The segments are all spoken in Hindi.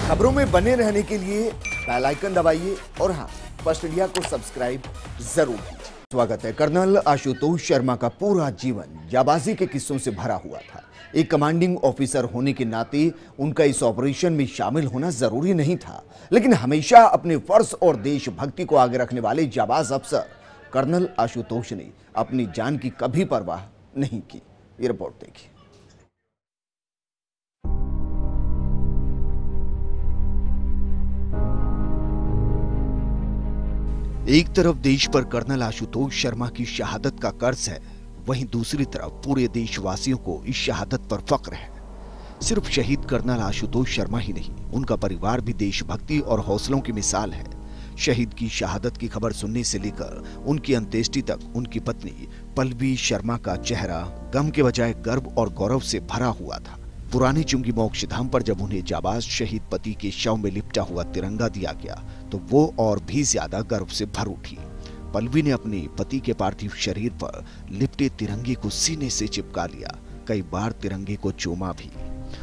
खबरों में बने रहने के लिए बेल आइकन दबाइए और हाँ, फर्स्ट इंडिया को सब्सक्राइब जरूर कीजिए। स्वागत है। कर्नल आशुतोष शर्मा का पूरा जीवन जाबाजी के किस्सों से भरा हुआ था। एक कमांडिंग ऑफिसर होने के नाते उनका इस ऑपरेशन में शामिल होना जरूरी नहीं था, लेकिन हमेशा अपने फर्ज और देशभक्ति को आगे रखने वाले जाबाज अफसर कर्नल आशुतोष ने अपनी जान की कभी परवाह नहीं की। ये रिपोर्ट देखिए। एक तरफ देश पर कर्नल आशुतोष शर्मा की शहादत का कर्ज है, वहीं दूसरी तरफ पूरे देशवासियों को इस शहादत पर फक्र है। सिर्फ शहीद कर्नल आशुतोष शर्मा ही नहीं, उनका परिवार भी देशभक्ति और हौसलों की मिसाल है। शहीद की शहादत की खबर सुनने से लेकर उनकी अंत्येष्टि तक उनकी पत्नी पल्लवी शर्मा का चेहरा गम के बजाय गर्व और गौरव से भरा हुआ था। पुरानी चुंगी मोक्षधाम पर जब उन्हें जाबाज शहीद पति के शव में लिपटा हुआ तिरंगा दिया गया तो वो और भी ज्यादा गर्व से भर उठी। पल्लवी ने अपने पति के पार्थिव शरीर पर लिपटे तिरंगे को सीने से चिपका लिया, कई बार तिरंगे को चूमा भी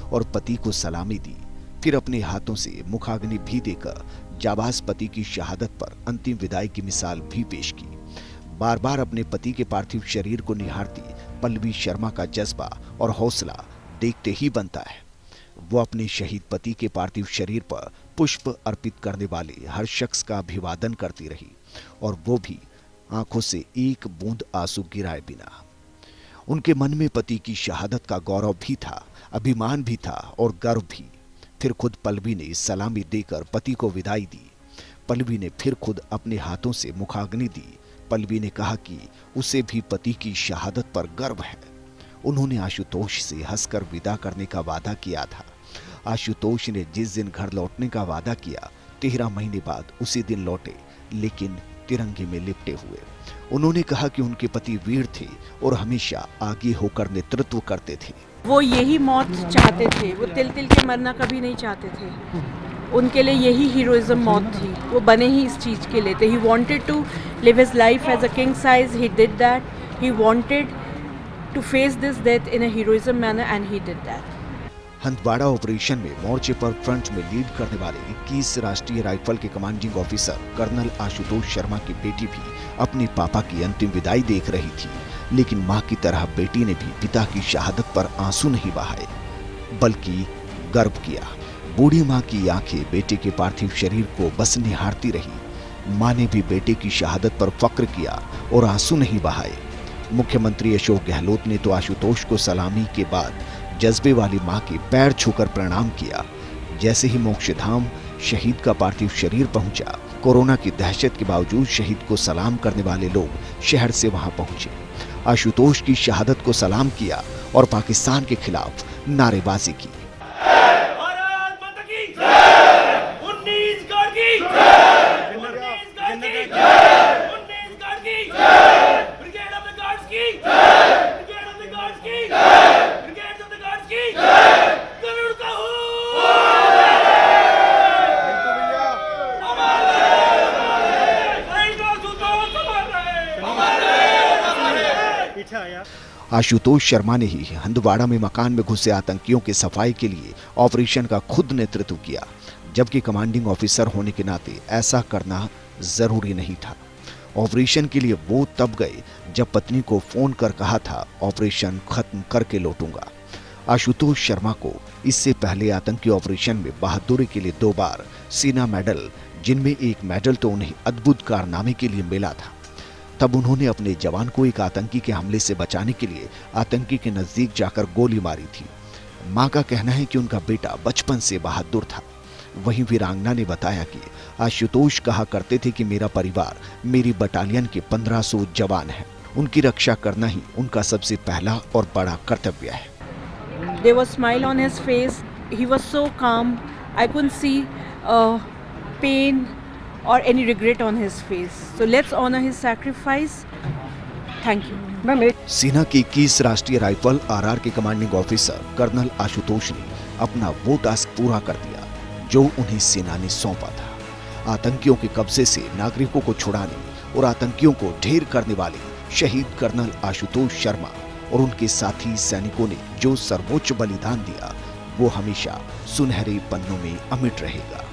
और पति को सलामी दी। फिर अपने हाथों से मुखाग्नि भी देकर जाबाज पति की शहादत पर अंतिम विदाई की मिसाल भी पेश की। बार बार अपने पति के पार्थिव शरीर को निहारती पल्लवी शर्मा का जज्बा और हौसला देखते ही बनता है। वो अपने शहीद पति के पार्थिव शरीर पर पुष्प अर्पित करने वाले हर शख्स का अभिवादन करती रही और वो भी आंखों से एक बूंद आंसू गिराए बिना। उनके मन में पति की शहादत का गौरव भी था, अभिमान भी था और गर्व भी। फिर खुद पल्लवी ने सलामी देकर पति को विदाई दी। पल्लवी ने फिर खुद अपने हाथों से मुखाग्नि दी। पल्लवी ने कहा कि उसे भी पति की शहादत पर गर्व है। उन्होंने आशुतोष से हंसकर विदा करने का वादा किया था। आशुतोष ने जिस दिन घर लौटने का वादा किया 13 महीने बाद उसी दिन लौटे, लेकिन तिरंगे में लिपटे हुए। उन्होंने कहा कि उनके पति वीर थे और हमेशा आगे होकर नेतृत्व करते थे। वो यही मौत चाहते थे, वो तिल तिल के मरना कभी नहीं चाहते थे। उनके लिए यही हीरोइज्म मौत थी, वो बने ही इस चीज़ के लिए थे। He wanted to live his life as a king size, he did that. He wanted to face this death in a heroism manner and he did that. Handwara operation में मोर्चे पर फ्रंट में लीड करने वाले 21 राष्ट्रीय राइफल के commanding officer colonel Ashutosh Sharma की बेटी भी अपने पापा की अंतिम विदाई देख रही थी, लेकिन मां की तरह बेटी ने भी पिता की शहादत पर आंसू नहीं बहाए, बल्कि गर्व किया। बूढ़ी मां की आंखें बेटे के पार्थिव शरीर को बस निहारती रही। मां ने भी बेटे की शहादत पर फक्र किया और आंसू नहीं बहाए। मुख्यमंत्री अशोक गहलोत ने तो आशुतोष को सलामी के बाद जज्बे वाली मां के पैर छूकर प्रणाम किया। जैसे ही मोक्षधाम शहीद का पार्थिव शरीर पहुंचा, कोरोना की दहशत के बावजूद शहीद को सलाम करने वाले लोग शहर से वहां पहुंचे, आशुतोष की शहादत को सलाम किया और पाकिस्तान के खिलाफ नारेबाजी की। आशुतोष शर्मा ने ही हंदवाड़ा में मकान में घुसे आतंकियों के सफाई के लिए ऑपरेशन का खुद नेतृत्व किया, जबकि कमांडिंग ऑफिसर होने के नाते ऐसा करना जरूरी नहीं था। ऑपरेशन के लिए वो तब गए जब पत्नी को फोन कर कहा था ऑपरेशन खत्म करके लौटूंगा। आशुतोष शर्मा को इससे पहले आतंकी ऑपरेशन में बहादुरी के लिए 2 बार सेना मेडल, जिनमें एक मेडल तो उन्हें अद्भुत कारनामे के लिए मिला था। तब उन्होंने अपने जवान को एक आतंकी के हमले से बचाने के लिए आतंकी के नजदीक जाकर गोली मारी थी। मां का कहना है कि उनका बेटा बचपन से बहादुर था। वहीं वीरांगना ने बताया कि आशुतोष कहा करते थे कि मेरा परिवार मेरी बटालियन के 1500 जवान हैं, उनकी रक्षा करना ही उनका सबसे पहला और बड़ा कर्तव्य है। There was smile on his face. He was so calm. I couldn't see pain or any regret on his face. So let's honor his sacrifice. Thank you. सेना के 21 राष्ट्रीय राइफल आरआर के कमांडिंग ऑफिसर कर्नल आशुतोष ने अपना वो टास्क पूरा कर दिया जो उन्हें सेना ने सौंपा था। आतंकियों के कब्जे से नागरिकों को छुड़ाने और आतंकियों को ढेर करने वाले शहीद कर्नल आशुतोष शर्मा और उनके साथी सैनिकों ने जो सर्वोच्च बलिदान दिया वो हमेशा सुनहरे पन्नों में अमिट रहेगा।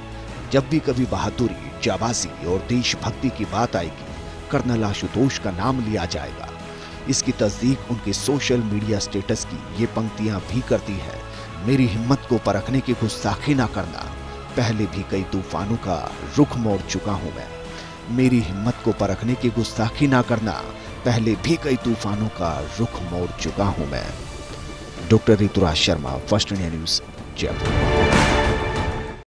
जब भी कभी बहादुरी, जाबाजी और देशभक्ति की बात आएगी, कर्नल आशुतोष का नाम लिया जाएगा। इसकी तस्दीक उनके सोशल मीडिया स्टेटस की ये पंक्तियां भी करती है। मेरी हिम्मत को परखने की गुस्ताखी ना करना, पहले भी कई तूफानों का रुख मोड़ चुका हूं मैं। मेरी हिम्मत को परखने की गुस्ताखी ना करना, पहले भी कई तूफानों का रुख मोड़ चुका हूं मैं। Doctor Rituraj Sharma, first India news, Jaipur.